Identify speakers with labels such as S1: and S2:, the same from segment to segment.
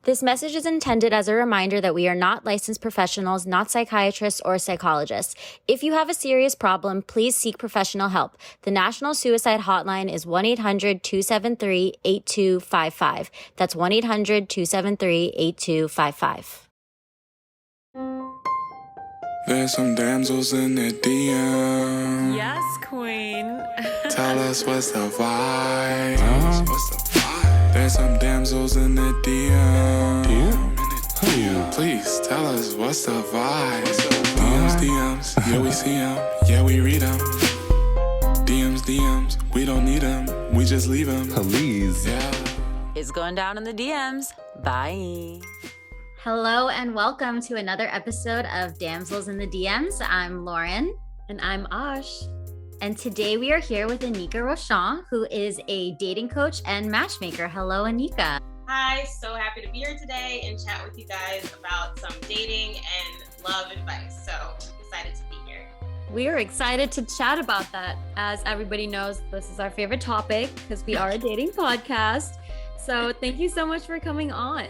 S1: This message is intended as a reminder that we are not licensed professionals, not psychiatrists or psychologists. If you have a serious problem, please seek professional help. The National Suicide Hotline is 1-800-273-8255. That's 1-800-273-8255.
S2: There's some damsels in the DM.
S3: Yes, queen.
S2: Tell us what's the vibe. There's some damsels in the DM. Please tell us what's the vibe. DMs, yeah we see them, yeah we read them. DMs, we don't need them, we just leave them.
S4: Please.
S2: Yeah.
S3: It's going down in the DMs. Bye.
S1: Hello and welcome to another episode of Damsels in the DMs. I'm Lauren.
S3: And I'm Ash.
S1: And today we are here with Anika Rashuan, who is a dating coach and matchmaker. Hello, Anika.
S5: Hi, so happy to be here today and chat with you guys about some dating and love advice. So excited to be here.
S6: We are excited to chat about that. As everybody knows, this is our favorite topic because we are a dating podcast. So thank you so much for coming on.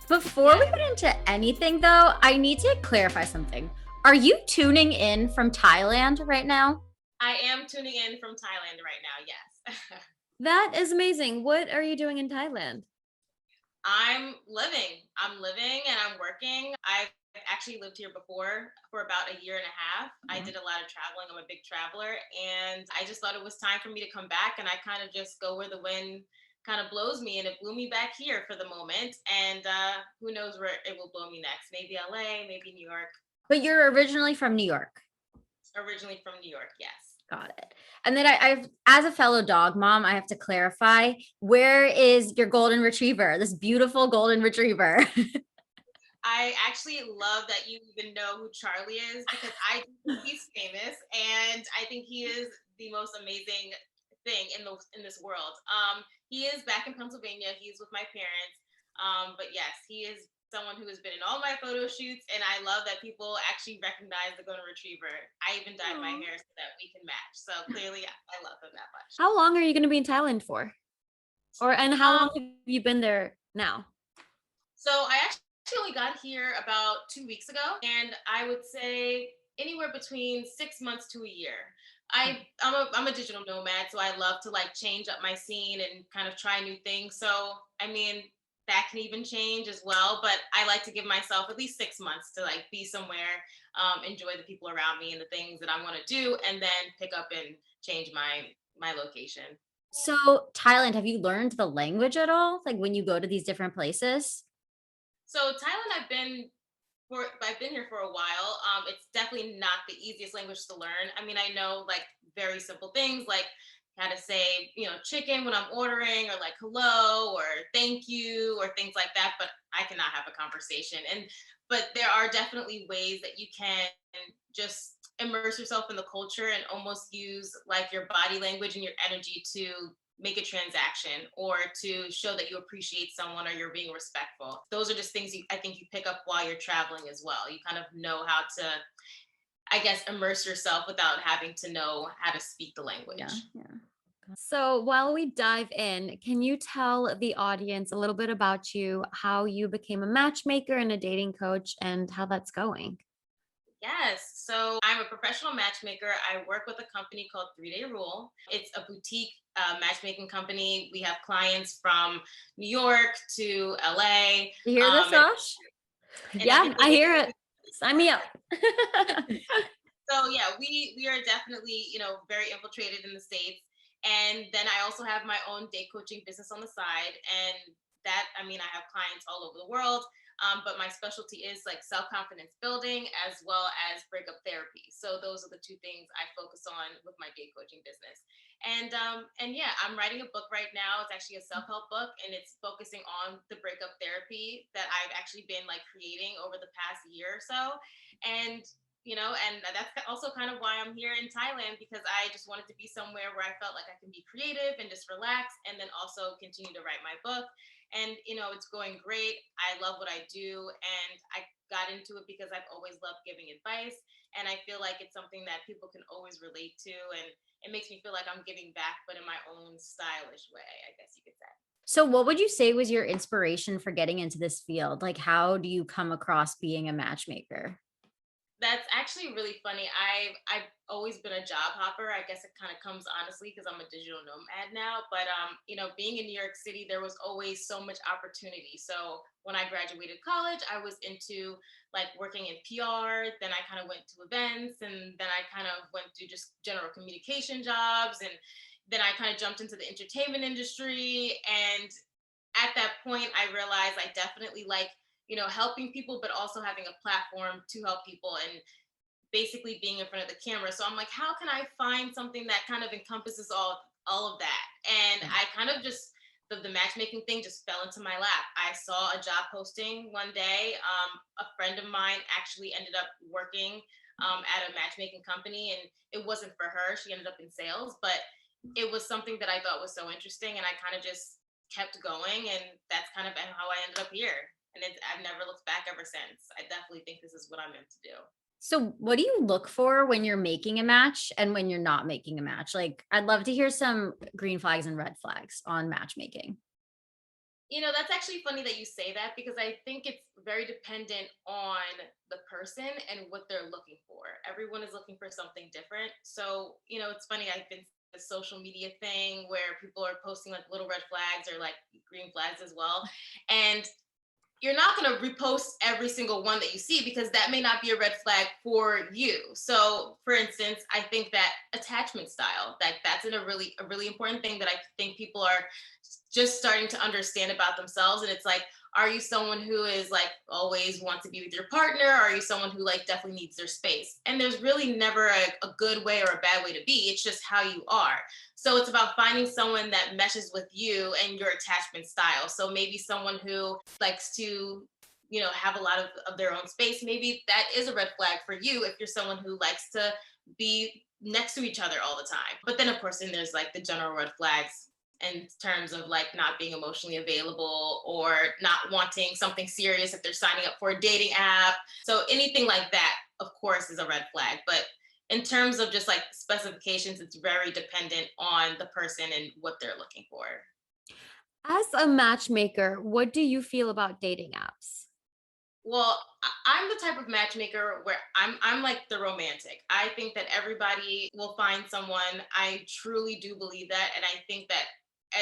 S1: Before we get into anything, though, I need to clarify something. Are you tuning in from Thailand right now?
S5: I am tuning in from Thailand right now, yes.
S6: That is amazing. What are you doing in Thailand?
S5: I'm living and I'm working. I've actually lived here before for about a year and a half. I did a lot of traveling. I'm a big traveler, and I just thought it was time for me to come back, and I kind of just go where the wind kind of blows me, and it blew me back here for the moment, and who knows where it will blow me next. Maybe LA, maybe New York.
S1: But you're originally from New York.
S5: Originally from New York, yes.
S1: Got it. And then I've, as a fellow dog mom, I have to clarify, where is your golden retriever, this beautiful golden retriever?
S5: I actually love that you even know who Charlie is, because I think he's famous, and I think he is the most amazing thing in this world. He is back in Pennsylvania. He's with my parents. But yes, he is someone who has been in all my photo shoots, and I love that people actually recognize the golden retriever. I even dyed my hair so that we can match. So clearly, I love him that much.
S6: How long are you going to be in Thailand for? And how long have you been there now?
S5: So I actually only got here about 2 weeks ago, and I would say anywhere between 6 months to a year. I'm a digital nomad, so I love to like change up my scene and kind of try new things. So I mean, that can even change as well, but I like to give myself at least 6 months to like be somewhere, enjoy the people around me and the things that I want to do, and then pick up and change my location.
S1: So Thailand, have you learned the language at all? Like when you go to these different places?
S5: So Thailand, I've been here for a while. It's definitely not the easiest language to learn. I mean, I know like very simple things like how to say, chicken when I'm ordering, or like hello or thank you or things like that, but I cannot have a conversation. But there are definitely ways that you can just immerse yourself in the culture and almost use like your body language and your energy to make a transaction or to show that you appreciate someone or you're being respectful. Those are just things I think you pick up while you're traveling as well. You kind of know how to, I guess, immerse yourself without having to know how to speak the language.
S1: Yeah.
S6: So while we dive in, can you tell the audience a little bit about you, how you became a matchmaker and a dating coach, and how that's going?
S5: Yes. So I'm a professional matchmaker. I work with a company called 3 Day Rule. It's a boutique matchmaking company. We have clients from New York to LA.
S6: You hear this, Ash? Yeah, I hear it. Sign me up.
S5: So yeah, we are definitely, very infiltrated in the States. And then I also have my own date coaching business on the side. And that, I have clients all over the world. But my specialty is like self-confidence building as well as breakup therapy. So those are the two things I focus on with my date coaching business. And yeah, I'm writing a book right now. It's actually a self-help book, and it's focusing on the breakup therapy that I've actually been like creating over the past year or so. And and that's also kind of why I'm here in Thailand, because I just wanted to be somewhere where I felt like I can be creative and just relax, and then also continue to write my book. and it's going great. I love what I do, and I got into it because I've always loved giving advice, and I feel like it's something that people can always relate to, and it makes me feel like I'm giving back, but in my own stylish way, I guess you could say.
S1: So what would you say was your inspiration for getting into this field? Like, how do you come across being a matchmaker?
S5: That's actually really funny. I've always been a job hopper. I guess it kind of comes honestly because I'm a digital nomad now. But being in New York City, there was always so much opportunity. So when I graduated college, I was into like working in PR. Then I kind of went to events, and then I kind of went to just general communication jobs, and then I kind of jumped into the entertainment industry. And at that point, I realized I definitely like helping people, but also having a platform to help people and basically being in front of the camera. So I'm like, how can I find something that kind of encompasses all of that? And
S1: Yeah.
S5: I kind of just the matchmaking thing just fell into my lap. I saw a job posting one day. A friend of mine actually ended up working at a matchmaking company, and it wasn't for her. She ended up in sales, but it was something that I thought was so interesting, and I kind of just kept going, and that's kind of how I ended up here. And I've never looked back ever since. I definitely think this is what I'm meant to do.
S1: So what do you look for when you're making a match and when you're not making a match? Like, I'd love to hear some green flags and red flags on matchmaking.
S5: That's actually funny that you say that because I think it's very dependent on the person and what they're looking for. Everyone is looking for something different. So, it's funny. I've been the social media thing where people are posting like little red flags or like green flags as well. And you're not going to repost every single one that you see because that may not be a red flag for you. So, for instance, I think that attachment style, that's a really important thing that I think people are just starting to understand about themselves. And it's like, are you someone who is like always wants to be with your partner? Or are you someone who like definitely needs their space? And there's really never a good way or a bad way to be. It's just how you are. So it's about finding someone that meshes with you and your attachment style. So maybe someone who likes to, have a lot of their own space. Maybe that is a red flag for you if you're someone who likes to be next to each other all the time. But then, of course, then there's like the general red flags in terms of like not being emotionally available or not wanting something serious if they're signing up for a dating app. So anything like that, of course, is a red flag. But in terms of just like specifications, it's very dependent on the person and what they're looking for.
S6: As a matchmaker, what do you feel about dating apps?
S5: Well, I'm the type of matchmaker where I'm like the romantic. I think that everybody will find someone. I truly do believe that, and I think that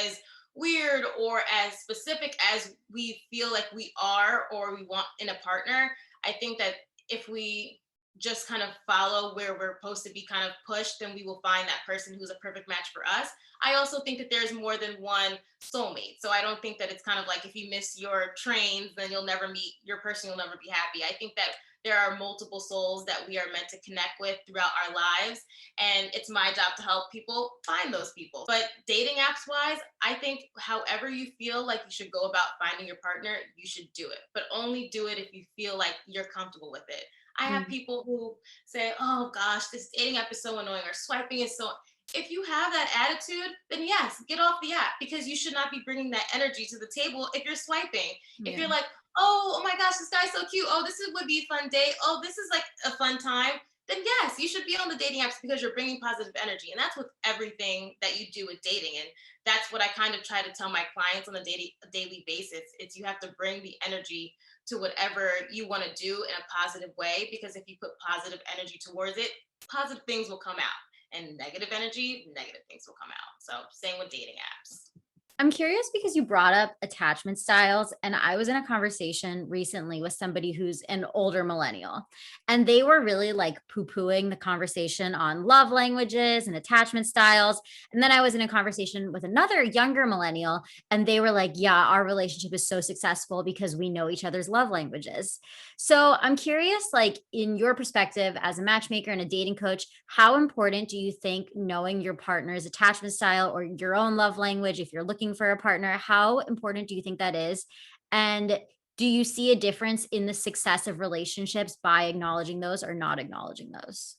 S5: as weird or as specific as we feel like we are or we want in a partner, I think that if we just kind of follow where we're supposed to be kind of pushed, then we will find that person who's a perfect match for us. I also think that there's more than one soulmate. So I don't think that it's kind of like if you miss your trains, then you'll never meet your person, you'll never be happy. I think that there are multiple souls that we are meant to connect with throughout our lives. And it's my job to help people find those people. But dating apps wise, I think however you feel like you should go about finding your partner, you should do it. But only do it if you feel like you're comfortable with it. I have
S6: Mm.
S5: people who say, oh gosh, this dating app is so annoying or swiping is so. If you have that attitude, then yes, get off the app because you should not be bringing that energy to the table if you're swiping. If
S6: Yeah.
S5: you're like, oh my gosh, this guy's so cute. Oh, would be a fun date. Oh, this is like a fun time. Then yes, you should be on the dating apps because you're bringing positive energy. And that's with everything that you do with dating. And that's what I kind of try to tell my clients on a daily basis. It's you have to bring the energy to whatever you want to do in a positive way, because if you put positive energy towards it, positive things will come out, and negative energy, negative things will come out. So same with dating apps.
S1: I'm curious because you brought up attachment styles, and I was in a conversation recently with somebody who's an older millennial, and they were really like poo pooing the conversation on love languages and attachment styles. And then I was in a conversation with another younger millennial, and they were like, yeah, our relationship is so successful because we know each other's love languages. So I'm curious, like, in your perspective as a matchmaker and a dating coach, how important do you think knowing your partner's attachment style or your own love language, if you're looking for a partner, how important do you think that is? And do you see a difference in the success of relationships by acknowledging those or not acknowledging those?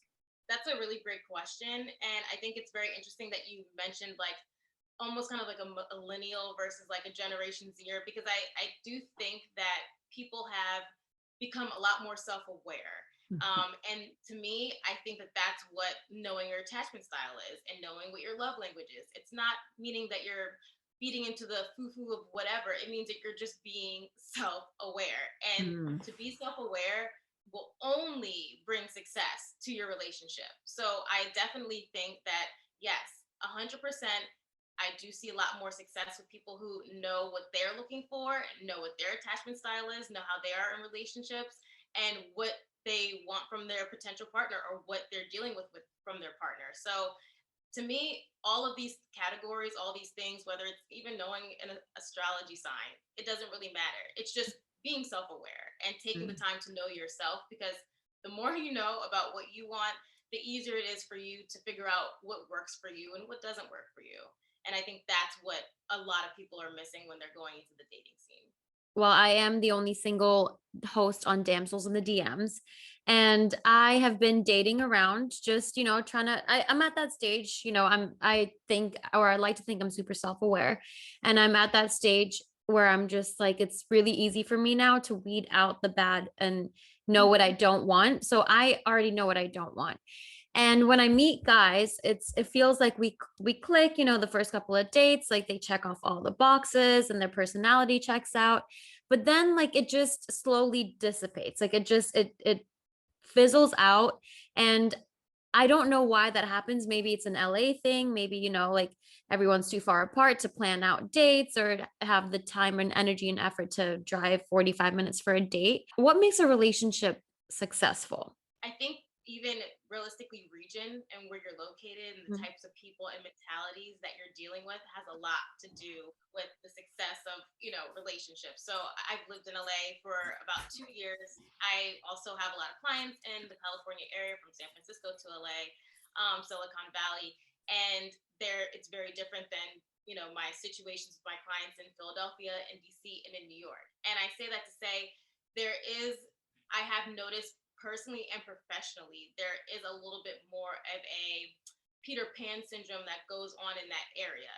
S5: That's a really great question. And I think it's very interesting that you mentioned like almost kind of like a millennial versus like a Generation Zer, because I do think that people have become a lot more self-aware. And to me, I think that that's what knowing your attachment style is and knowing what your love language is. It's not meaning that you're feeding into the foo-foo of whatever. It means that you're just being self-aware. And
S1: Mm.
S5: to be self-aware will only bring success to your relationship. So I definitely think that, yes, 100%. I do see a lot more success with people who know what they're looking for, know what their attachment style is, know how they are in relationships, and what they want from their potential partner or what they're dealing with from their partner. So to me, all of these categories, all these things, whether it's even knowing an astrology sign, it doesn't really matter. It's just being self-aware and taking the time to know yourself, because the more you know about what you want, the easier it is for you to figure out what works for you and what doesn't work for you. And I think that's what a lot of people are missing when they're going into the dating scene.
S6: Well, I am the only single host on Damsels in the DMs. And I have been dating around, just, trying to, I'm at that stage, I think, or I like to think I'm super self-aware. And I'm at that stage where I'm just like, it's really easy for me now to weed out the bad and know what I don't want. So I already know what I don't want. And when I meet guys, it feels like we click, the first couple of dates, like they check off all the boxes and their personality checks out. But then like it just slowly dissipates. Like it fizzles out. And I don't know why that happens. Maybe it's an LA thing. Maybe, like everyone's too far apart to plan out dates or have the time and energy and effort to drive 45 minutes for a date. What makes a relationship successful?
S5: I think even realistically, region and where you're located and the types of people and mentalities that you're dealing with has a lot to do with the success of, relationships. So I've lived in LA for about 2 years. I also have a lot of clients in the California area, from San Francisco to LA, Silicon Valley. And there it's very different than, my situations with my clients in Philadelphia and DC and in New York. And I say that to say I have noticed personally and professionally, there is a little bit more of a Peter Pan syndrome that goes on in that area.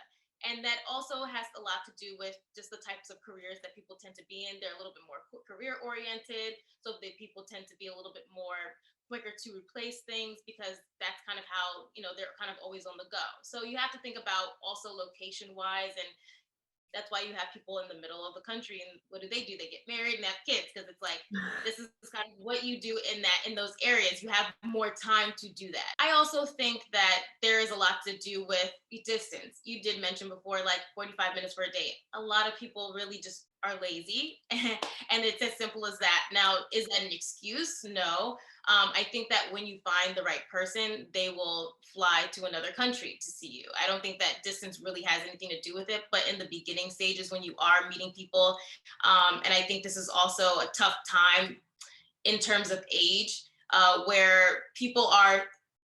S5: And that also has a lot to do with just the types of careers that people tend to be in. They're a little bit more career oriented. So the people tend to be a little bit more quicker to replace things, because that's kind of how, they're kind of always on the go. So you have to think about also location wise, and that's why you have people in the middle of the country, and what do? They get married and have kids, because it's like, this is kind of what you do in those areas. You have more time to do that. I also think that there is a lot to do with distance. You did mention before, like 45 minutes for a date. A lot of people really just are lazy, and it's as simple as that. Now, is that an excuse? No. I think that when you find the right person, they will fly to another country to see you. I don't think that distance really has anything to do with it, but in the beginning stages when you are meeting people, and I think this is also a tough time in terms of age, where people are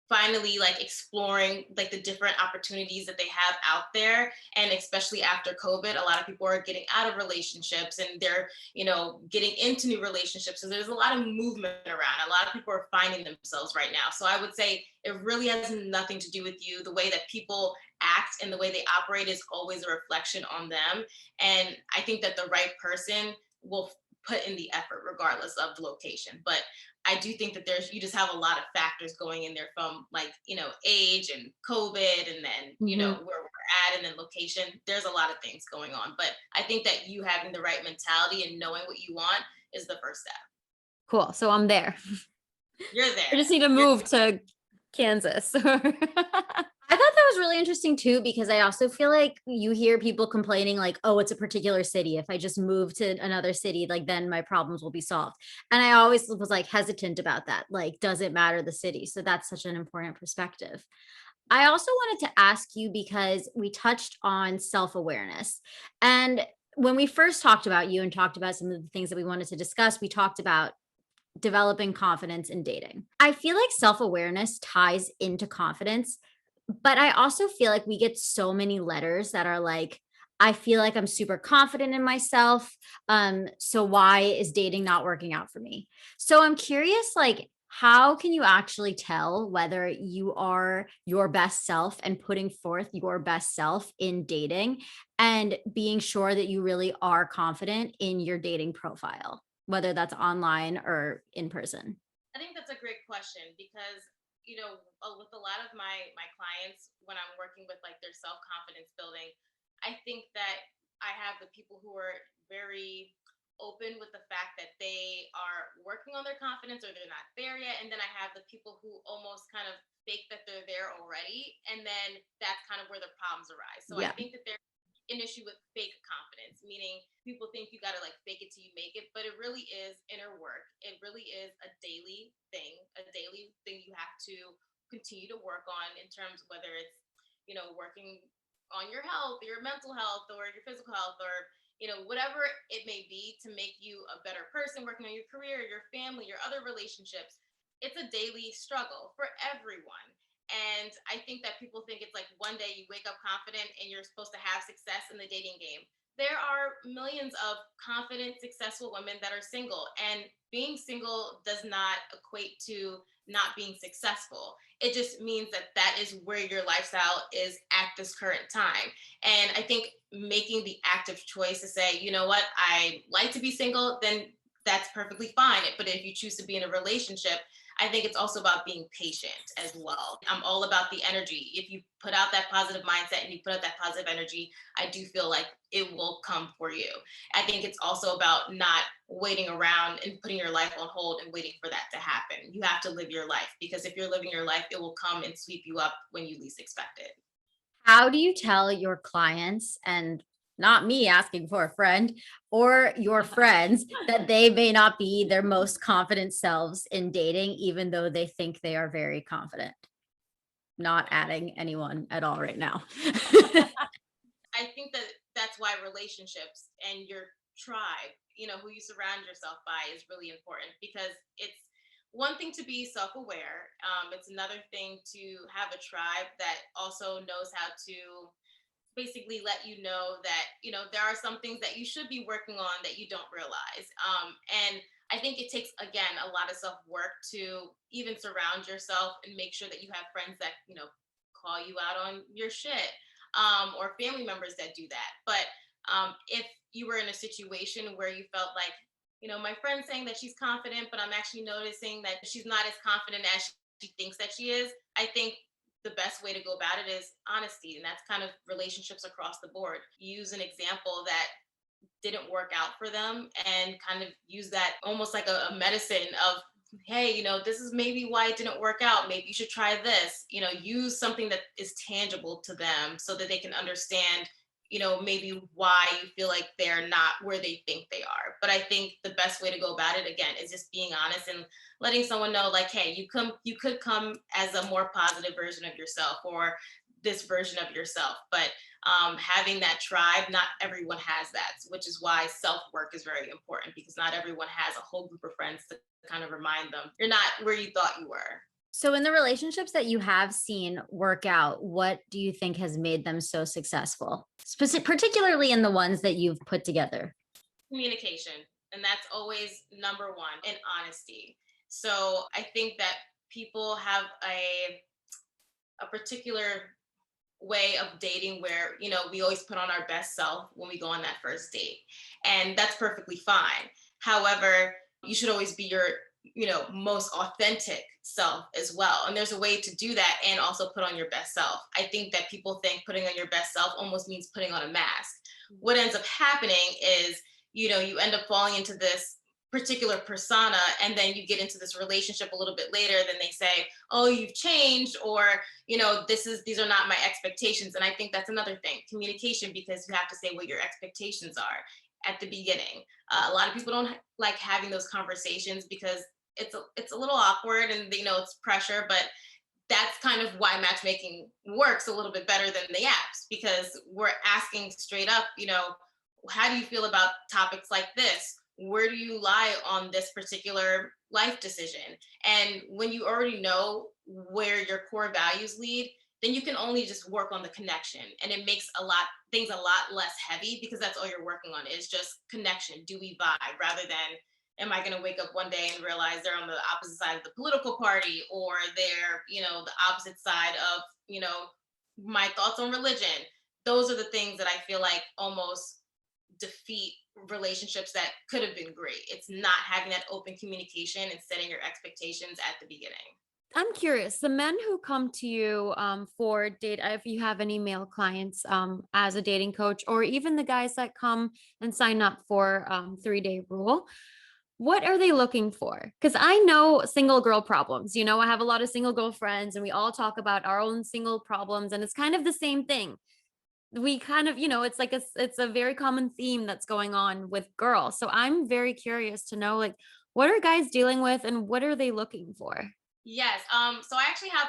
S5: finally like exploring like the different opportunities that they have out there. And especially after COVID, a lot of people are getting out of relationships and they're, getting into new relationships. So there's a lot of movement around. A lot of people are finding themselves right now. So I would say it really has nothing to do with you. The way that people act and the way they operate is always a reflection on them. And I think that the right person will put in the effort regardless of the location. But I do think that you just have a lot of factors going in there, from like, age and COVID, and then, where we're at, and then location. There's a lot of things going on, but I think that you having the right mentality and knowing what you want is the first step.
S6: Cool. So I'm there.
S5: You're there.
S6: I just need to move to Kansas.
S1: I thought that was really interesting too, because I also feel like you hear people complaining like, oh, it's a particular city. If I just move to another city, like then my problems will be solved. And I always was like hesitant about that. Like, does it matter the city? So that's such an important perspective. I also wanted to ask you, because we touched on self-awareness. And when we first talked about you and talked about some of the things that we wanted to discuss, we talked about developing confidence in dating. I feel like self-awareness ties into confidence. But I also feel like we get so many letters that are like, I feel like I'm super confident in myself. So why is dating not working out for me? So I'm curious, like, How can you actually tell whether you are your best self and putting forth your best self in dating and being sure that you really are confident in your dating profile, whether that's online or in person?
S5: I think that's a great question because with a lot of my clients when I'm working with like their self confidence building, I think that I have the people who are very open with the fact that they are working on their confidence or they're not there yet, and then I have the people who almost kind of fake that they're there already, and then that's kind of where the problems arise. So I
S1: Yeah.
S5: think that there's an issue with fake confidence, meaning people think you got to like fake it till you make it, but it really is inner work. It really is a daily thing you have to continue to work on in terms of whether it's, working on your health, your mental health, or your physical health, or, whatever it may be to make you a better person, working on your career, your family, your other relationships. It's a daily struggle for everyone. And I think that people think it's like one day you wake up confident and you're supposed to have success in the dating game. There are millions of confident, successful women that are single, and being single does not equate to not being successful. It just means that that is where your lifestyle is at this current time. And I think making the active choice to say, you know what, I like to be single, then that's perfectly fine. But if you choose to be in a relationship, I think it's also about being patient as well. I'm all about the energy. If you put out that positive mindset and you put out that positive energy, I do feel like it will come for you. I think it's also about not waiting around and putting your life on hold and waiting for that to happen. You have to live your life, because if you're living your life, it will come and sweep you up when you least expect it.
S1: How do you tell your clients, and not me asking for a friend, or your friends that they may not be their most confident selves in dating, even though they think they are very confident? Not adding anyone at all right now.
S5: I think that that's why relationships and your tribe, who you surround yourself by, is really important, because it's one thing to be self-aware. It's another thing to have a tribe that also knows how to basically let you know that there are some things that you should be working on that you don't realize. And I think it takes, again, a lot of self-work to even surround yourself and make sure that you have friends that call you out on your shit, or family members that do that. But if you were in a situation where you felt like, my friend's saying that she's confident, but I'm actually noticing that she's not as confident as she thinks that she is, I think the best way to go about it is honesty. And that's kind of relationships across the board. Use an example that didn't work out for them and kind of use that almost like a medicine of, hey, this is maybe why it didn't work out. Maybe you should try this. Use something that is tangible to them so that they can understand, maybe why you feel like they're not where they think they are. But I think the best way to go about it, again, is just being honest and letting someone know, like, hey, you could come as a more positive version of yourself, or this version of yourself. But having that tribe, not everyone has that, which is why self-work is very important, because not everyone has a whole group of friends to kind of remind them you're not where you thought you were.
S1: So, in the relationships that you have seen work out, what do you think has made them so successful? Particularly in the ones that you've put together.
S5: Communication. And that's always number one, and honesty. So I think that people have a particular way of dating where we always put on our best self when we go on that first date, and that's perfectly fine. However, you should always be your most authentic self as well, and there's a way to do that and also put on your best self. I think that people think putting on your best self almost means putting on a mask. What ends up happening is you end up falling into this particular persona, and then you get into this relationship a little bit later, then they say, oh, you've changed, or these are not my expectations. And I think that's another thing, communication, because you have to say what your expectations are at the beginning. A lot of people don't like having those conversations because it's a little awkward, and it's pressure. But that's kind of why matchmaking works a little bit better than the apps, because we're asking straight up, how do you feel about topics like this? Where do you lie on this particular life decision? And when you already know where your core values lead, then you can only just work on the connection, and it makes things a lot less heavy, because that's all you're working on is just connection. Do we vibe, rather than am I going to wake up one day and realize they're on the opposite side of the political party, or they're, the opposite side of, my thoughts on religion? Those are the things that I feel like almost defeat relationships that could have been great. It's not having that open communication and setting your expectations at the beginning.
S6: I'm curious, the men who come to you for date, if you have any male clients as a dating coach, or even the guys that come and sign up for 3-day rule, what are they looking for? Because I know single girl problems. I have a lot of single girl friends and we all talk about our own single problems, and it's kind of the same thing. We kind of, it's like it's a very common theme that's going on with girls. So I'm very curious to know, like, what are guys dealing with and what are they looking for?
S5: Yes. So I actually have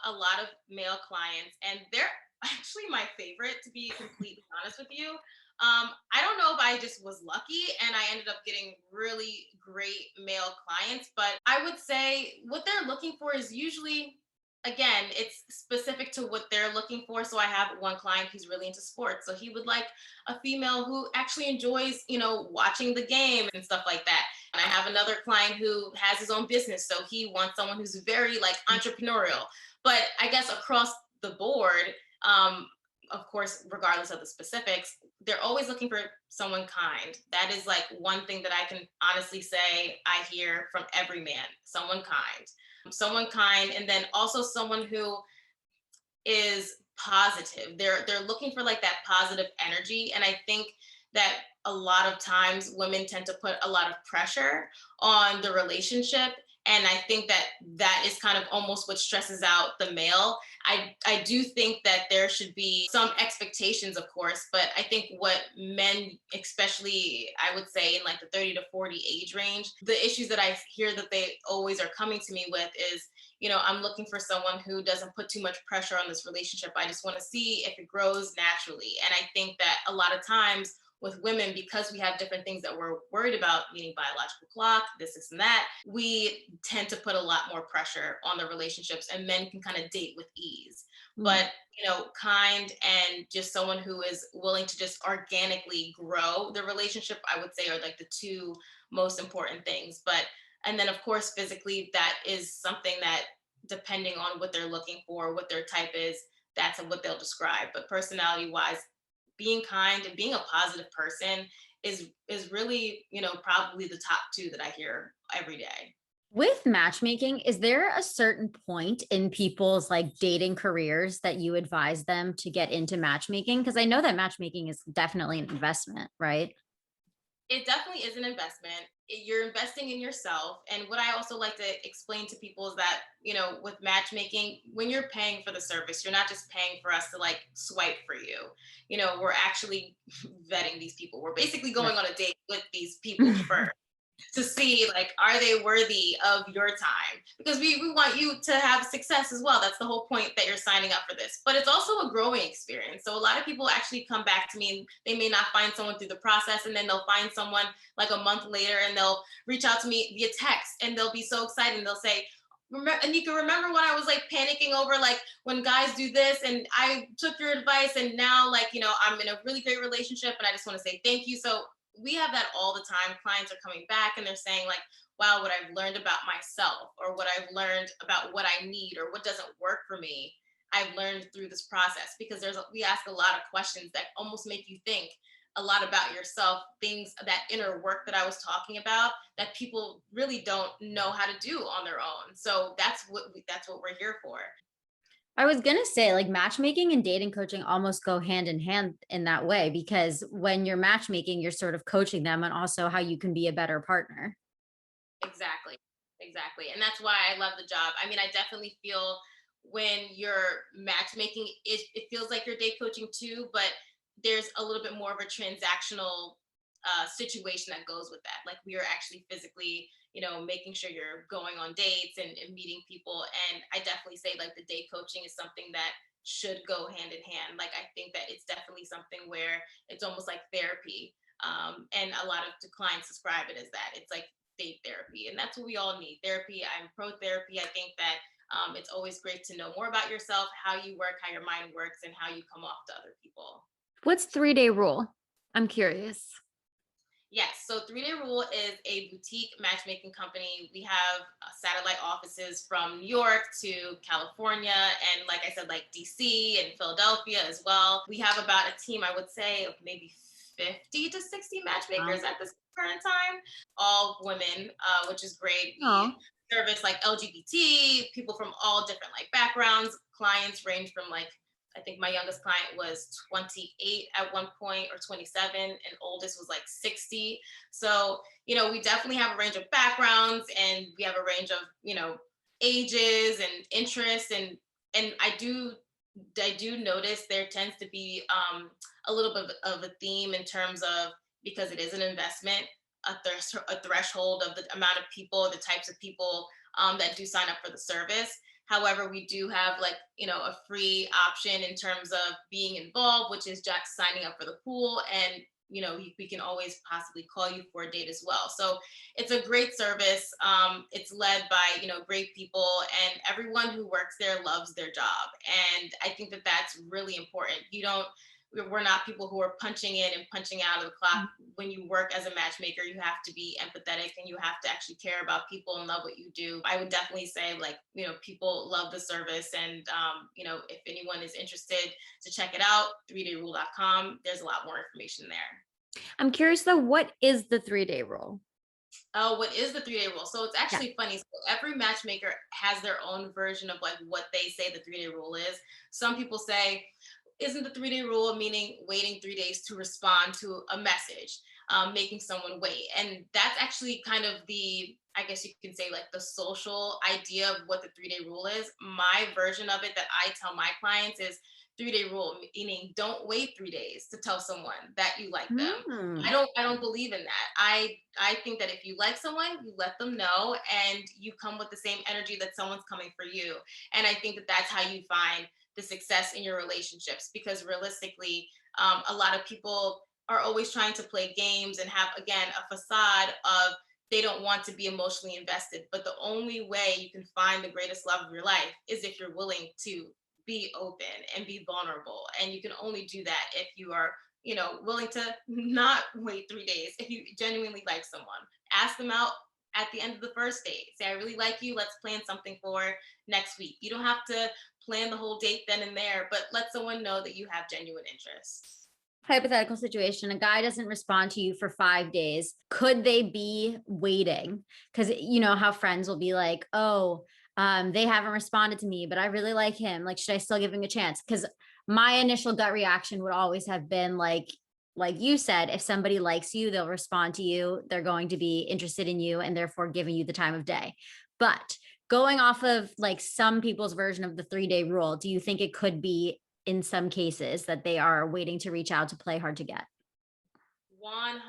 S5: a lot of male clients, and they're actually my favorite, to be completely honest with you. I don't know if I just was lucky and I ended up getting really great male clients, but I would say what they're looking for is usually, again, it's specific to what they're looking for. So I have one client who's really into sports. So he would like a female who actually enjoys, watching the game and stuff like that. And I have another client who has his own business. So he wants someone who's very like entrepreneurial. But I guess across the board, of course, regardless of the specifics, they're always looking for someone kind. That is like one thing that I can honestly say I hear from every man: someone kind. Someone kind, and then also someone who is positive. They're looking for like that positive energy. And I think that a lot of times women tend to put a lot of pressure on the relationship. And I think that that is kind of almost what stresses out the male. I do think that there should be some expectations, of course, but I think what men, especially I would say in like the 30 to 40 age range, the issues that I hear that they always are coming to me with is, I'm looking for someone who doesn't put too much pressure on this relationship. I just want to see if it grows naturally. And I think that a lot of times with women, because we have different things that we're worried about, meaning biological clock, this and that, we tend to put a lot more pressure on the relationships, and men can kind of date with ease. But, kind and just someone who is willing to just organically grow the relationship, I would say, are like the two most important things. And then of course, physically, that is something that, depending on what they're looking for, what their type is, that's what they'll describe. But personality wise, being kind and being a positive person is really, probably the top two that I hear every day.
S1: With matchmaking, is there a certain point in people's like dating careers that you advise them to get into matchmaking? Because I know that matchmaking is definitely an investment, right?
S5: It definitely is an investment. You're investing in yourself. And what I also like to explain to people is that, with matchmaking, when you're paying for the service, you're not just paying for us to like swipe for you. We're actually vetting these people. We're basically going on a date with these people first to see, like, are they worthy of your time? Because we want you to have success as well. That's the whole point that you're signing up for this. But it's also a growing experience. So a lot of people actually come back to me and they may not find someone through the process, and then they'll find someone like a month later and they'll reach out to me via text and they'll be so excited and they'll say, Anika, remember when I was like panicking over like when guys do this, and I took your advice, and now like, I'm in a really great relationship and I just want to say thank you. So we have that all the time. Clients are coming back and they're saying like, wow, what I've learned about myself, or what I've learned about what I need or what doesn't work for me, I've learned through this process. Because we ask a lot of questions that almost make you think a lot about yourself, things, that inner work that I was talking about, that people really don't know how to do on their own. So that's what we're here for.
S1: I was going to say, like, matchmaking and dating coaching almost go hand in hand in that way, because when you're matchmaking, you're sort of coaching them on also how you can be a better partner.
S5: Exactly. And that's why I love the job. I mean, I definitely feel when you're matchmaking, it feels like you're date coaching too, but there's a little bit more of a transactional situation that goes with that. Like, we are actually physically, making sure you're going on dates and meeting people. And I definitely say like the date coaching is something that should go hand in hand. Like, I think that it's definitely something where it's almost like therapy. And a lot of the clients describe it as that. It's like date therapy. And that's what we all need. Therapy. I'm pro therapy. I think that it's always great to know more about yourself, how you work, how your mind works, and how you come off to other people.
S6: What's 3-day rule? I'm curious.
S5: Yes. So 3 Day Rule is a boutique matchmaking company. We have satellite offices from New York to California, and like I said, like DC and Philadelphia as well. We have about a team, I would say, of maybe 50 to 60
S1: Wow.
S5: matchmakers at this current time, all women, which is great. We
S6: Oh,
S5: service like LGBT, people from all different like backgrounds. Clients range from like I think my youngest client was 28 at one point or 27, and oldest was like 60. So, we definitely have a range of backgrounds and we have a range of, ages and interests and I do notice there tends to be a little bit of a theme in terms of because it is an investment, a threshold of the amount of people, the types of people that do sign up for the service. However, we do have like, a free option in terms of being involved, which is just signing up for the pool. And, we can always possibly call you for a date as well. So it's a great service. It's led by, great people and everyone who works there loves their job. And I think that that's really important. We're not people who are punching in and punching out of the clock. When you work as a matchmaker, you have to be empathetic and you have to actually care about people and love what you do. I would definitely say like, people love the service. And, if anyone is interested to check it out, 3dayrule.com, there's a lot more information there.
S6: I'm curious though, what is the 3 day rule?
S5: Oh, what is the 3 Day Rule? So it's
S6: Yeah.
S5: actually funny. So every matchmaker has their own version of like what they say the 3 Day Rule is. Some people say, isn't the 3 Day Rule meaning waiting 3 days to respond to a message, making someone wait? And that's actually kind of I guess you can say like the social idea of what the 3 Day Rule is. My version of it that I tell my clients is 3 Day Rule, meaning don't wait 3 days to tell someone that you like them.
S6: Hmm.
S5: I don't believe in that. I think that if you like someone, you let them know and you come with the same energy that someone's coming for you. And I think that that's how you find the success in your relationships because realistically, a lot of people are always trying to play games and have again a facade of they don't want to be emotionally invested. But the only way you can find the greatest love of your life is if you're willing to be open and be vulnerable. And you can only do that if you are willing to not wait 3 days. If you genuinely like someone, ask them out at the end of the first date. Say, I really like you. Let's plan something for next week. You don't have to plan the whole date then and there, but let someone know that you have genuine interest.
S1: Hypothetical situation, a guy doesn't respond to you for 5 days. Could they be waiting? Because you know how friends will be like, oh, they haven't responded to me, but I really like him. Like, should I still give him a chance? Because my initial gut reaction would always have been like you said, if somebody likes you, they'll respond to you. They're going to be interested in you and therefore giving you the time of day. But going off of like some people's version of the 3 day rule, do you think it could be in some cases that they are waiting to reach out to play hard to get?
S5: 100%. 100%.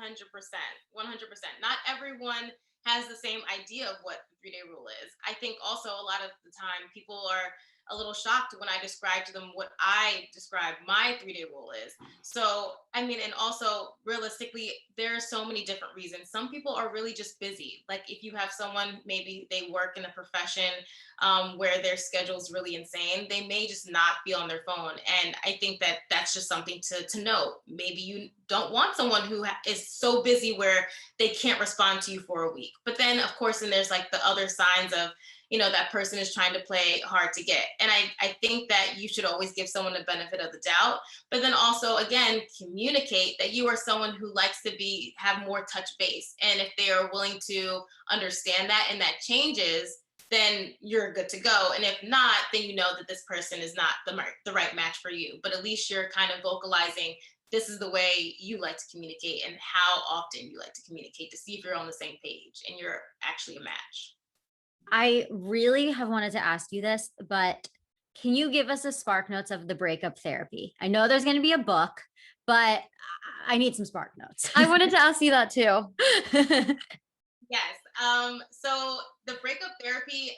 S5: Not everyone has the same idea of what the 3 Day Rule is. I think also a lot of the time people are a little shocked when I describe to them what I describe my 3 Day Rule is. So, I mean, and also realistically, there are so many different reasons. Some people are really just busy. Like if you have someone, maybe they work in a profession where their schedule is really insane, they may just not be on their phone. And I think that that's just something to note. Maybe you don't want someone who is so busy where they can't respond to you for a week. But then, of course, then there's like the other signs of, that person is trying to play hard to get. And I think that you should always give someone the benefit of the doubt, but then also, again, communicate that you are someone who likes to have more touch base. And if they are willing to understand that and that changes, then you're good to go. And if not, then you know that this person is not the right match for you. But at least you're kind of vocalizing this is the way you like to communicate and how often you like to communicate to see if you're on the same page and you're actually a match.
S1: I really have wanted to ask you this, but can you give us a spark notes of the breakup therapy? I know there's going to be a book, but I need some spark notes.
S6: I wanted to ask you that too.
S5: Yes. So the breakup therapy,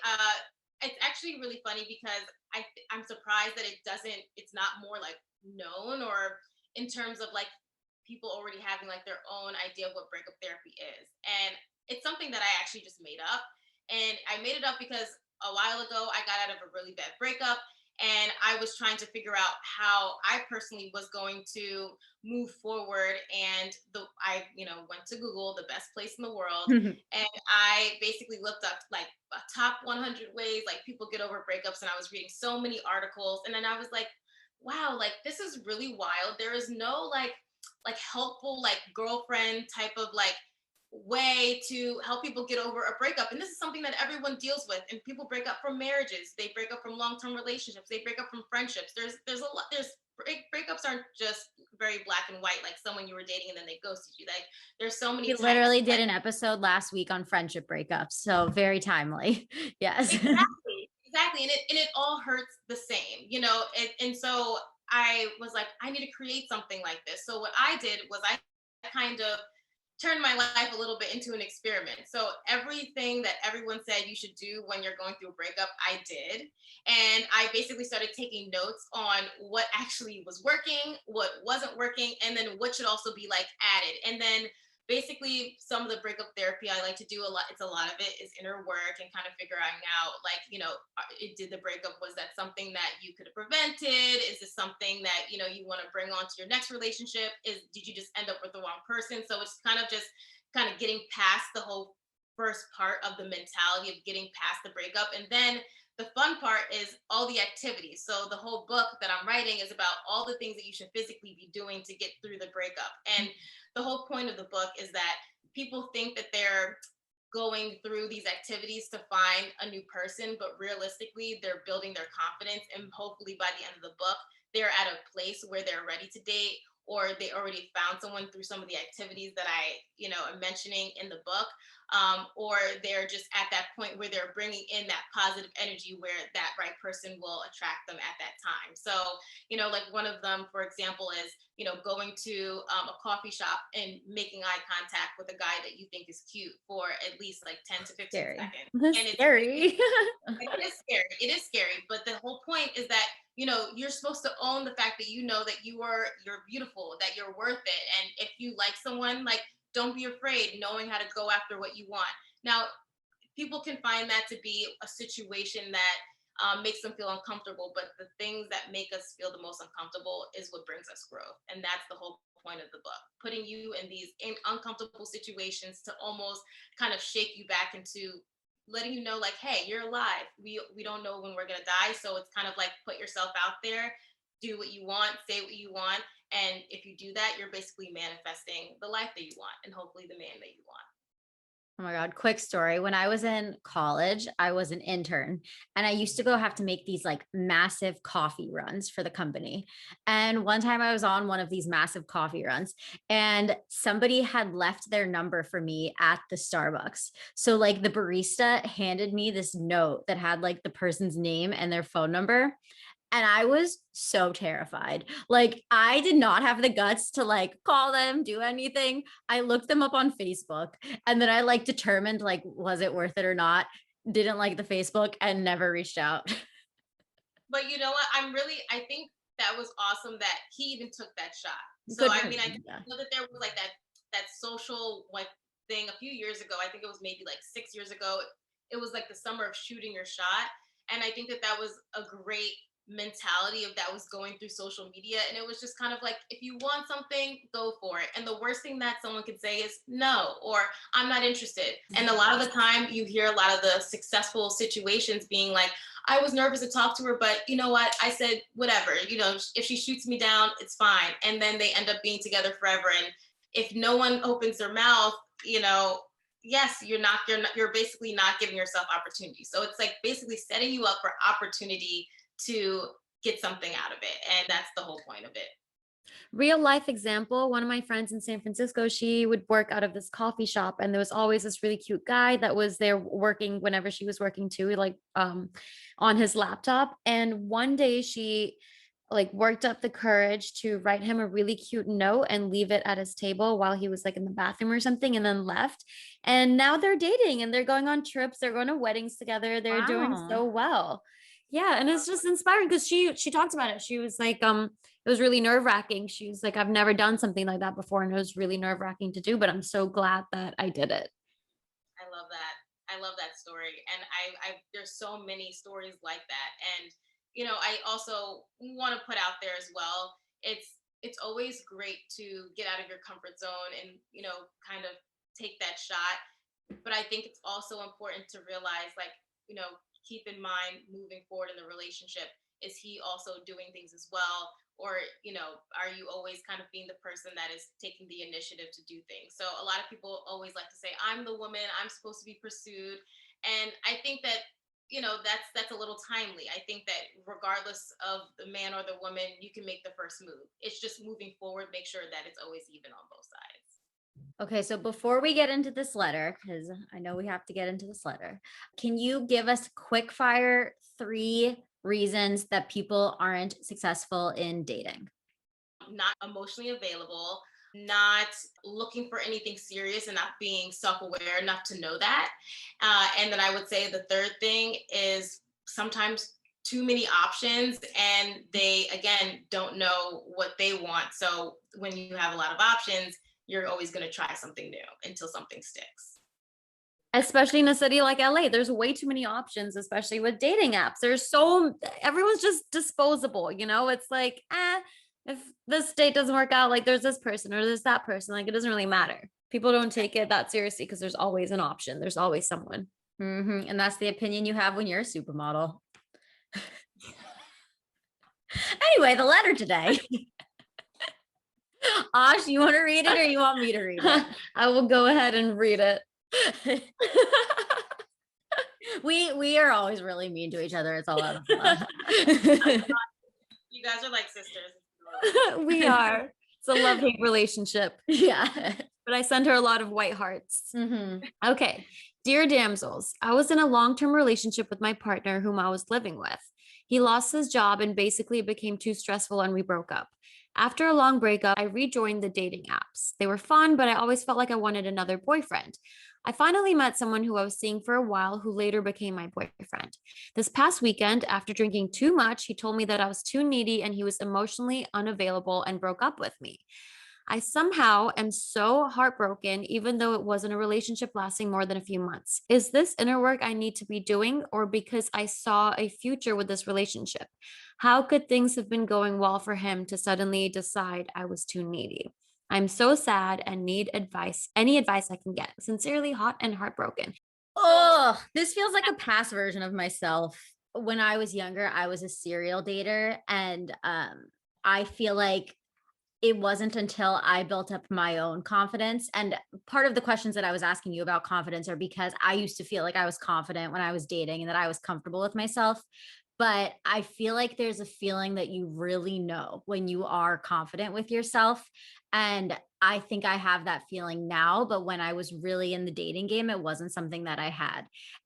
S5: it's actually really funny because I'm surprised that it's not more like known or in terms of like people already having like their own idea of what breakup therapy is. And it's something that I actually just made up. And I made it up because a while ago I got out of a really bad breakup and I was trying to figure out how I personally was going to move forward. And I, went to Google, the best place in the world, and I basically looked up like a top 100 ways like people get over breakups, and I was reading so many articles, and then I was like, wow, like this is really wild. There is no like helpful like girlfriend type of like way to help people get over a breakup. And this is something that everyone deals with. And people break up from marriages, they break up from long-term relationships, they break up from friendships. There's a lot, breakups aren't just very black and white, like someone you were dating and then they ghosted you. Like there's so many
S1: We
S5: types.
S1: literally did an episode last week on friendship breakups. So very timely. Yes.
S5: Exactly. And it all hurts the same, and so I was like, I need to create something like this. So what I did was I kind of turned my life a little bit into an experiment. So everything that everyone said you should do when you're going through a breakup, I did. And I basically started taking notes on what actually was working, what wasn't working, and then what should also be like added. And then basically some of the breakup therapy I like to do a lot of it is inner work and kind of figuring out like, did the breakup, was that something that you could have prevented? Is this something that, you want to bring on to your next relationship? Did you just end up with the wrong person? So it's kind of getting past the whole first part of the mentality of getting past the breakup. And then the fun part is all the activities. So the whole book that I'm writing is about all the things that you should physically be doing to get through the breakup. And the whole point of the book is that people think that they're going through these activities to find a new person, but realistically, they're building their confidence. And hopefully by the end of the book, they're at a place where they're ready to date, or they already found someone through some of the activities that I, am mentioning in the book. Or they're just at that point where they're bringing in that positive energy where that right person will attract them at that time. So, like one of them, for example, is, going to a coffee shop and making eye contact with a guy that you think is cute for at least like 10 to 15
S1: Scary.
S5: seconds.
S1: That's
S5: And
S1: scary.
S5: it is scary. It is scary. But the whole point is that, you're supposed to own the fact that that you're beautiful, that you're worth it. And if you like someone, like, don't be afraid, knowing how to go after what you want. Now, people can find that to be a situation that makes them feel uncomfortable, but the things that make us feel the most uncomfortable is what brings us growth. And that's the whole point of the book, putting you in these uncomfortable situations to almost kind of shake you back into letting you know, like, hey, you're alive. We don't know when we're gonna die. So it's kind of like, put yourself out there, do what you want, say what you want. And if you do that, you're basically manifesting the life that you want and hopefully the man that you want.
S1: Oh my God. Quick story. When I was in college, I was an intern and I used to go have to make these like massive coffee runs for the company. And one time I was on one of these massive coffee runs and somebody had left their number for me at the Starbucks. So like the barista handed me this note that had like the person's name and their phone number. And I was so terrified. Like I did not have the guts to like call them, do anything. I looked them up on Facebook and then I like determined like, was it worth it or not? Didn't like the Facebook and never reached out.
S5: But you know what? I think that was awesome that he even took that shot. So
S1: Good
S5: I
S1: for
S5: mean, I
S1: him, yeah.
S5: know that there was like that social like thing a few years ago. I think it was maybe like 6 years ago. It was like the summer of shooting your shot, and I think that was a great mentality of that was going through social media. And it was just kind of like, if you want something, go for it. And the worst thing that someone could say is no, or I'm not interested. And a lot of the time you hear a lot of the successful situations being like, I was nervous to talk to her, but you know what? I said, whatever, if she shoots me down, it's fine. And then they end up being together forever. And if no one opens their mouth, yes, you're basically not giving yourself opportunity. So it's like basically setting you up for opportunity to get something out of it. And that's the whole point of it.
S6: Real life example, one of my friends in San Francisco, she would work out of this coffee shop and there was always this really cute guy that was there working whenever she was working too, like on his laptop. And one day she like worked up the courage to write him a really cute note and leave it at his table while he was like in the bathroom or something, and then left. And now they're dating and they're going on trips, they're going to weddings together, they're doing so
S1: Wow.
S6: well. Yeah, and it's just inspiring because she talked about it. She was like, it was really nerve-wracking. She was like, I've never done something like that before, and it was really nerve-wracking to do, but I'm so glad that I did it.
S5: I love that. I love that story. And I there's so many stories like that. And I also want to put out there as well, it's it's always great to get out of your comfort zone and, kind of take that shot. But I think it's also important to realize, like, keep in mind moving forward in the relationship, is he also doing things as well? Or, are you always kind of being the person that is taking the initiative to do things? So a lot of people always like to say, I'm the woman, I'm supposed to be pursued. And I think that, that's a little timely. I think that regardless of the man or the woman, you can make the first move. It's just moving forward, make sure that it's always even on both sides.
S1: Okay, so before we get into this letter, because I know we have to get into this letter, can you give us quick fire 3 reasons that people aren't successful in dating?
S5: Not emotionally available, not looking for anything serious, and not being self-aware enough to know that. And then I would say the third thing is sometimes too many options, and they again don't know what they want. So when you have a lot of options, you're always going to try something new until something sticks.
S6: Especially in a city like LA, there's way too many options, especially with dating apps. Everyone's just disposable, it's like, if this date doesn't work out, like there's this person or there's that person, like it doesn't really matter. People don't take it that seriously because there's always an option. There's always someone.
S1: And that's the opinion you have when you're a supermodel. Anyway, the letter today. Ash, you want to read it or you want me to read it?
S6: I will go ahead and read it.
S1: We are always really mean to each other. It's all out of love.
S5: You guys are like sisters.
S6: We are. It's a love-hate relationship.
S1: Yeah.
S6: But I send her a lot of white hearts.
S1: Mm-hmm.
S6: Okay. Dear damsels, I was in a long-term relationship with my partner whom I was living with. He lost his job and basically it became too stressful and we broke up. After a long breakup, I rejoined the dating apps. They were fun, but I always felt like I wanted another boyfriend. I finally met someone who I was seeing for a while who later became my boyfriend. This past weekend, after drinking too much, he told me that I was too needy and he was emotionally unavailable and broke up with me. I somehow am so heartbroken, even though it wasn't a relationship lasting more than a few months. Is this inner work I need to be doing, or because I saw a future with this relationship? How could things have been going well for him to suddenly decide I was too needy? I'm so sad and need advice, any advice I can get. Sincerely, hot and heartbroken.
S1: Oh, this feels like a past version of myself. When I was younger, I was a serial dater, and I feel like it wasn't until I built up my own confidence. And part of the questions that I was asking you about confidence are because I used to feel like I was confident when I was dating and that I was comfortable with myself. But I feel like there's a feeling that you really know when you are confident with yourself. And I think I have that feeling now. But when I was really in the dating game, it wasn't something that I had.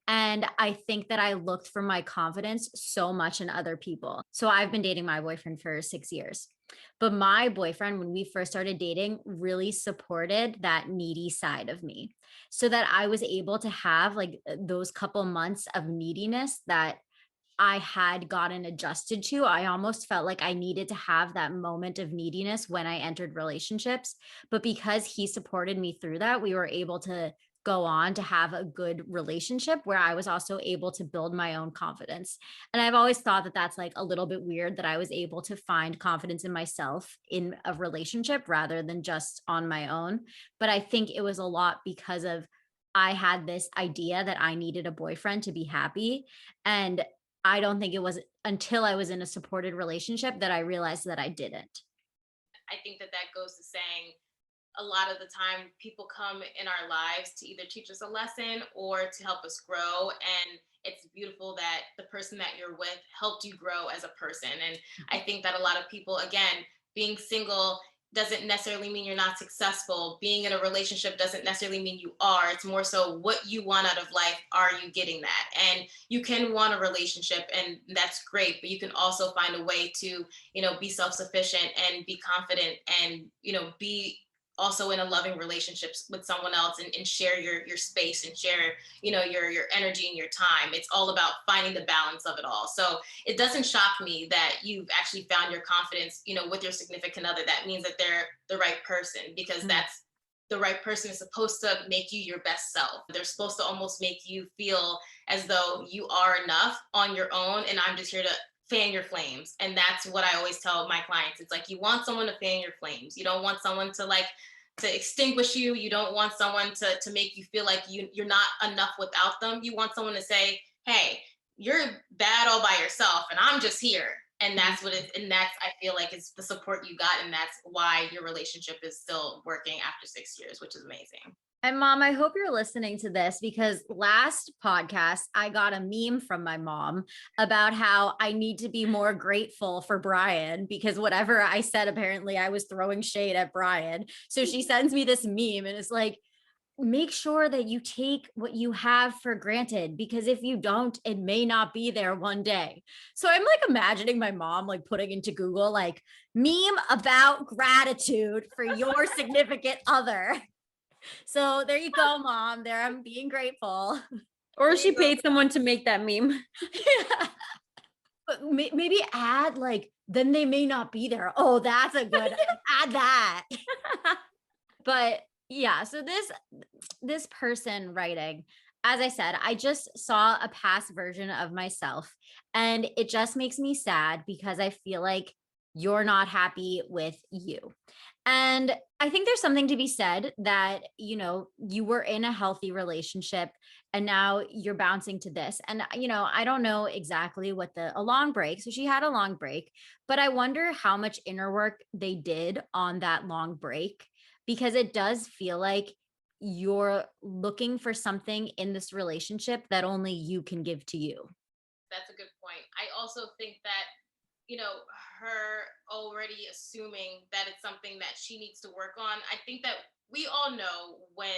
S1: And I think that I looked for my confidence so much in other people. So I've been dating my boyfriend for 6 years. But my boyfriend, when we first started dating, really supported that needy side of me so that I was able to have like those couple months of neediness that I had gotten adjusted to. I almost felt like I needed to have that moment of neediness when I entered relationships. But because he supported me through that, we were able to go on to have a good relationship where I was also able to build my own confidence. And I've always thought that that's like a little bit weird that I was able to find confidence in myself in a relationship rather than just on my own. But I think it was a lot because of I had this idea that I needed a boyfriend to be happy. And I don't think it was until I was in a supported relationship that I realized that I didn't.
S5: I think that goes to saying a lot of the time people come in our lives to either teach us a lesson or to help us grow. And it's beautiful that the person that you're with helped you grow as a person. And I think that a lot of people, again, being single doesn't necessarily mean you're not successful. Being in a relationship doesn't necessarily mean you are. It's more so what you want out of life. Are you getting that? And you can want a relationship and that's great, but you can also find a way to, be self-sufficient and be confident and, be also in a loving relationship with someone else and share your space and share, your energy and your time. It's all about finding the balance of it all. So it doesn't shock me that you've actually found your confidence, with your significant other. That means that they're the right person, because that's the right person is supposed to make you your best self. They're supposed to almost make you feel as though you are enough on your own. And I'm just here to fan your flames. And that's what I always tell my clients. It's like, you want someone to fan your flames. You don't want someone to like to extinguish you. You don't want someone to make you feel like you're not enough without them. You want someone to say, hey, you're bad all by yourself and I'm just here. And that's what it, and that's, I feel like, it's the support you got. And that's why your relationship is still working after 6 years, which is amazing.
S1: And mom, I hope you're listening to this, because last podcast, I got a meme from my mom about how I need to be more grateful for Brian, because whatever I said, apparently I was throwing shade at Brian. So she sends me this meme and it's like, make sure that you take what you have for granted, because if you don't, it may not be there one day. So I'm like imagining my mom like putting into Google like meme about gratitude for your significant other. So there you go, mom. There, I'm being grateful.
S6: Or she paid someone to make that meme.
S1: Yeah. But maybe add like, then they may not be there. Oh, that's a good add that. But yeah, so this person writing, as I said, I just saw a past version of myself, and it just makes me sad because I feel like you're not happy with you. And I think there's something to be said that, you know, you were in a healthy relationship and now you're bouncing to this. And, you know, I don't know exactly what a long break. So she had a long break, but I wonder how much inner work they did on that long break, because it does feel like you're looking for something in this relationship that only you can give to you.
S5: That's a good point. I also think that, you know, her already assuming that it's something that she needs to work on. I think that we all know when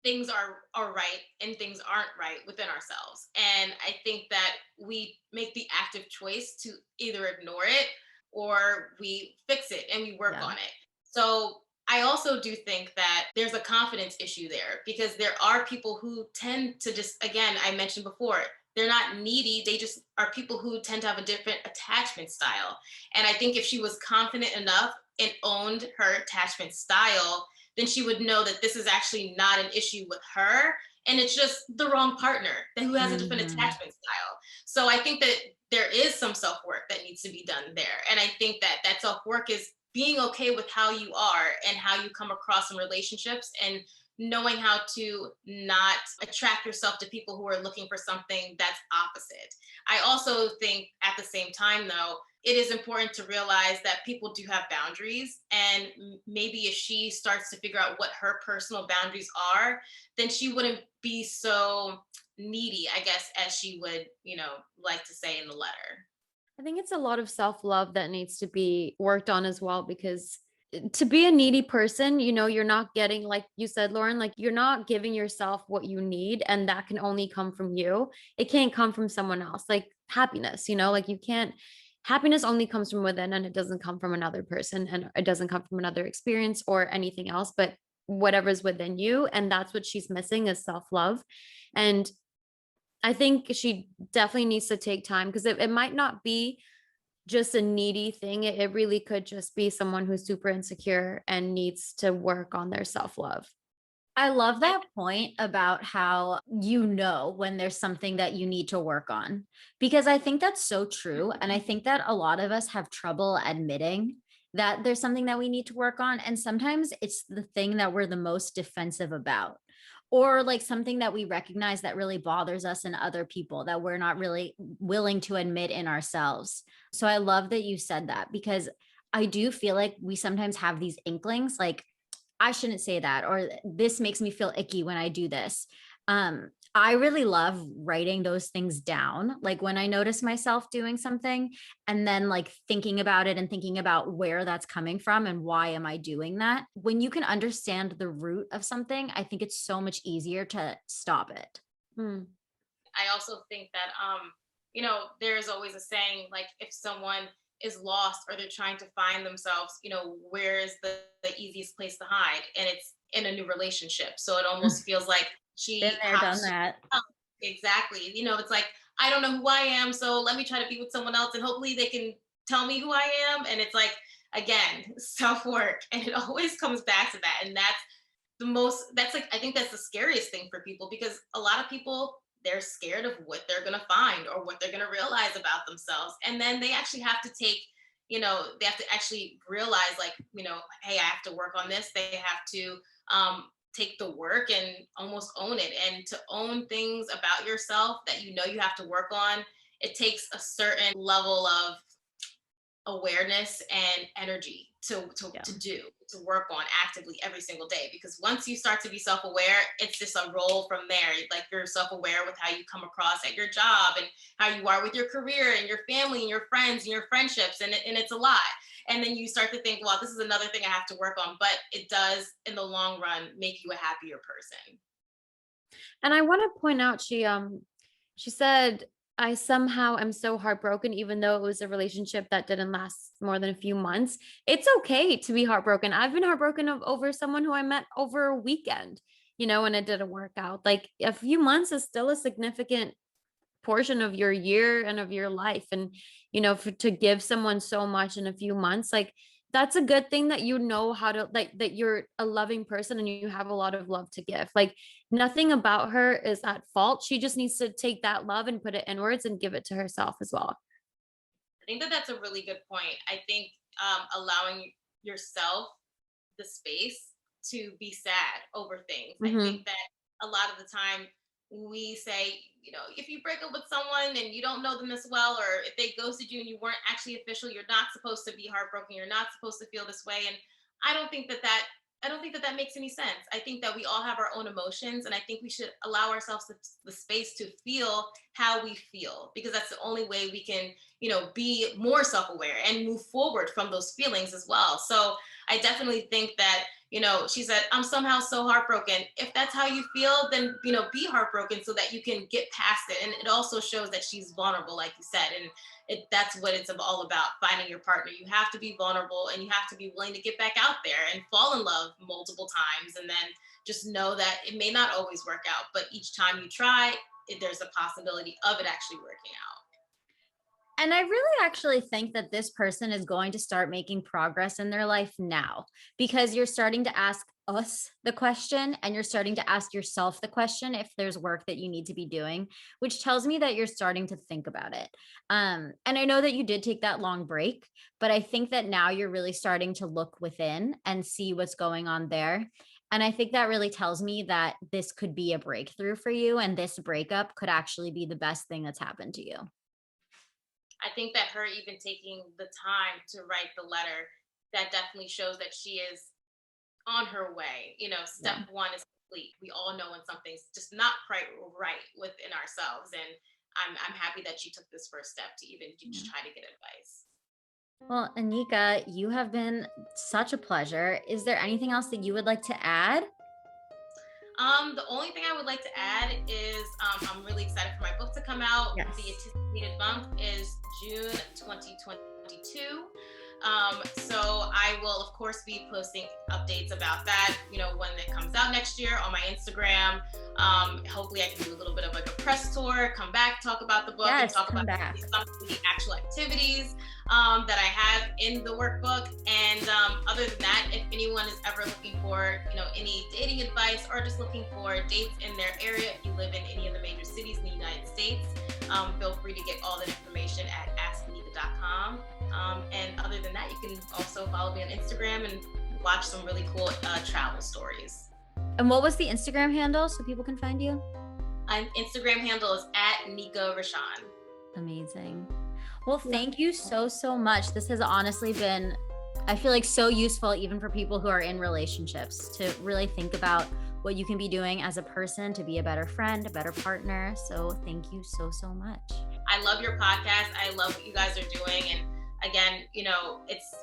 S5: things are right and things aren't right within ourselves. And I think that we make the active choice to either ignore it or we fix it and we work on it. So I also do think that there's a confidence issue there, because there are people who tend to just, again, I mentioned before, they're not needy. They just are people who tend to have a different attachment style. And I think if she was confident enough and owned her attachment style, then she would know that this is actually not an issue with her. And it's just the wrong partner who has a different attachment style. So I think that there is some self-work that needs to be done there. And I think that that self-work is being okay with how you are and how you come across in relationships, and knowing how to not attract yourself to people who are looking for something that's opposite. I also think at the same time, though, it is important to realize that people do have boundaries. And maybe if she starts to figure out what her personal boundaries are, then she wouldn't be so needy, I guess, as she would, you know, like to say in the letter.
S6: I think it's a lot of self-love that needs to be worked on as well, because to be a needy person, you know, you're not getting, like you said, Lauren, like you're not giving yourself what you need, and that can only come from you. It can't come from someone else. Like happiness, you know, like you can't, happiness only comes from within, and it doesn't come from another person, and it doesn't come from another experience or anything else, but whatever's within you. And that's what she's missing, is self-love. And I think she definitely needs to take time, because it might not be just a needy thing. It really could just be someone who's super insecure and needs to work on their self-love.
S1: I love that point about how you know when there's something that you need to work on, because I think that's so true. And I think that a lot of us have trouble admitting that there's something that we need to work on. And sometimes it's the thing that we're the most defensive about, or like something that we recognize that really bothers us in other people that we're not really willing to admit in ourselves. So I love that you said that, because I do feel like we sometimes have these inklings like, I shouldn't say that, or this makes me feel icky when I do this. I really love writing those things down. Like when I notice myself doing something and then like thinking about it and thinking about where that's coming from and why am I doing that? When you can understand the root of something, I think it's so much easier to stop it.
S5: I also think that, you know, there's always a saying, like if someone is lost or they're trying to find themselves, you know, where is the easiest place to hide? And it's in a new relationship. So it almost feels like she
S1: Been there, done that.
S5: Exactly. You know, it's like, I don't know who I am, so let me try to be with someone else and hopefully they can tell me who I am. And it's like, again, self-work. And it always comes back to that. And that's like, I think that's the scariest thing for people, because a lot of people, they're scared of what they're going to find or what they're going to realize about themselves. And then they actually have to take, they have to actually realize like, hey, I have to work on this. They have to take the work and almost own it. And to own things about yourself that you have to work on, it takes a certain level of awareness and energy to work on actively every single day. Because once you start to be self-aware, it's just a roll from there. Like you're self-aware with how you come across at your job and how you are with your career and your family and your friends and your friendships. And it's a lot. And then you start to think, well, this is another thing I have to work on, but it does in the long run make you a happier person.
S6: And I want to point out, she said, I somehow am so heartbroken, even though it was a relationship that didn't last more than a few months. It's okay to be heartbroken. I've been heartbroken over someone who I met over a weekend, and it didn't work out. Like a few months is still a significant portion of your year and of your life. And, to give someone so much in a few months, like that's a good thing that how to that you're a loving person and you have a lot of love to give. Like nothing about her is at fault. She just needs to take that love and put it inwards and give it to herself as well.
S5: I think that that's a really good point. I think allowing yourself the space to be sad over things.
S6: Mm-hmm.
S5: I think that a lot of the time we say, if you break up with someone and you don't know them as well, or if they ghosted you and you weren't actually official, you're not supposed to be heartbroken. You're not supposed to feel this way. And I don't think that makes any sense. I think that we all have our own emotions, and I think we should allow ourselves the space to feel how we feel, because that's the only way we can, be more self-aware and move forward from those feelings as well. So I definitely think that, she said, I'm somehow so heartbroken. If that's how you feel, then, be heartbroken so that you can get past it. And it also shows that she's vulnerable, like you said, and that's what it's all about, finding your partner. You have to be vulnerable and you have to be willing to get back out there and fall in love multiple times. And then just know that it may not always work out, but each time you try, there's a possibility of it actually working out.
S1: And I really actually think that this person is going to start making progress in their life now, because you're starting to ask us the question and you're starting to ask yourself the question if there's work that you need to be doing, which tells me that you're starting to think about it. And I know that you did take that long break, but I think that now you're really starting to look within and see what's going on there. And I think that really tells me that this could be a breakthrough for you, and this breakup could actually be the best thing that's happened to you.
S5: I think that her even taking the time to write the letter, that definitely shows that she is on her way. Step one is complete. We all know when something's just not quite right within ourselves. And I'm happy that she took this first step to even just try to get advice.
S1: Well, Anika, you have been such a pleasure. Is there anything else that you would like to add?
S5: The only thing I would like to add is I'm really excited for my book to come out.
S1: Yes.
S5: The anticipated month is June 2022. So I will, of course, be posting updates about that, when it comes out next year on my Instagram. Hopefully I can do a little bit of like a press tour, come back, talk about the book, and talk about some of the actual activities that I have in the workbook. And other than that, if anyone is ever looking for, any dating advice or just looking for dates in their area, if you live in any of the major cities in the United States, feel free to get all that information at askanika.com. And other than that, you can also follow me on Instagram and watch some really cool travel stories.
S1: And what was the Instagram handle so people can find you?
S5: Instagram handle is at Anika Rashuan.
S1: Amazing. Well, thank you so, so much. This has honestly been, I feel like, so useful even for people who are in relationships, to really think about what you can be doing as a person to be a better friend, a better partner. So thank you so, so much.
S5: I love your podcast. I love what you guys are doing. And again, it's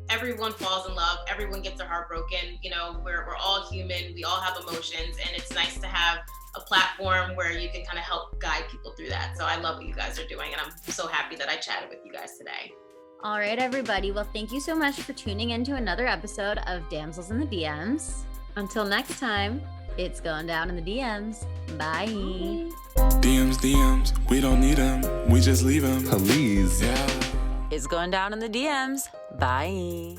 S5: everyone falls in love. Everyone gets their heart broken. We're all human. We all have emotions, and it's nice to have a platform where you can kind of help guide people through that. So I love what you guys are doing, and I'm so happy that I chatted with you guys today.
S1: All right, everybody. Well, thank you so much for tuning into another episode of Damsels in the DMs. Until next time, it's going down in the DMs. Bye.
S2: DMs, we don't need them. We just leave them.
S4: Please.
S2: Yeah.
S3: It's going down in the DMs. Bye.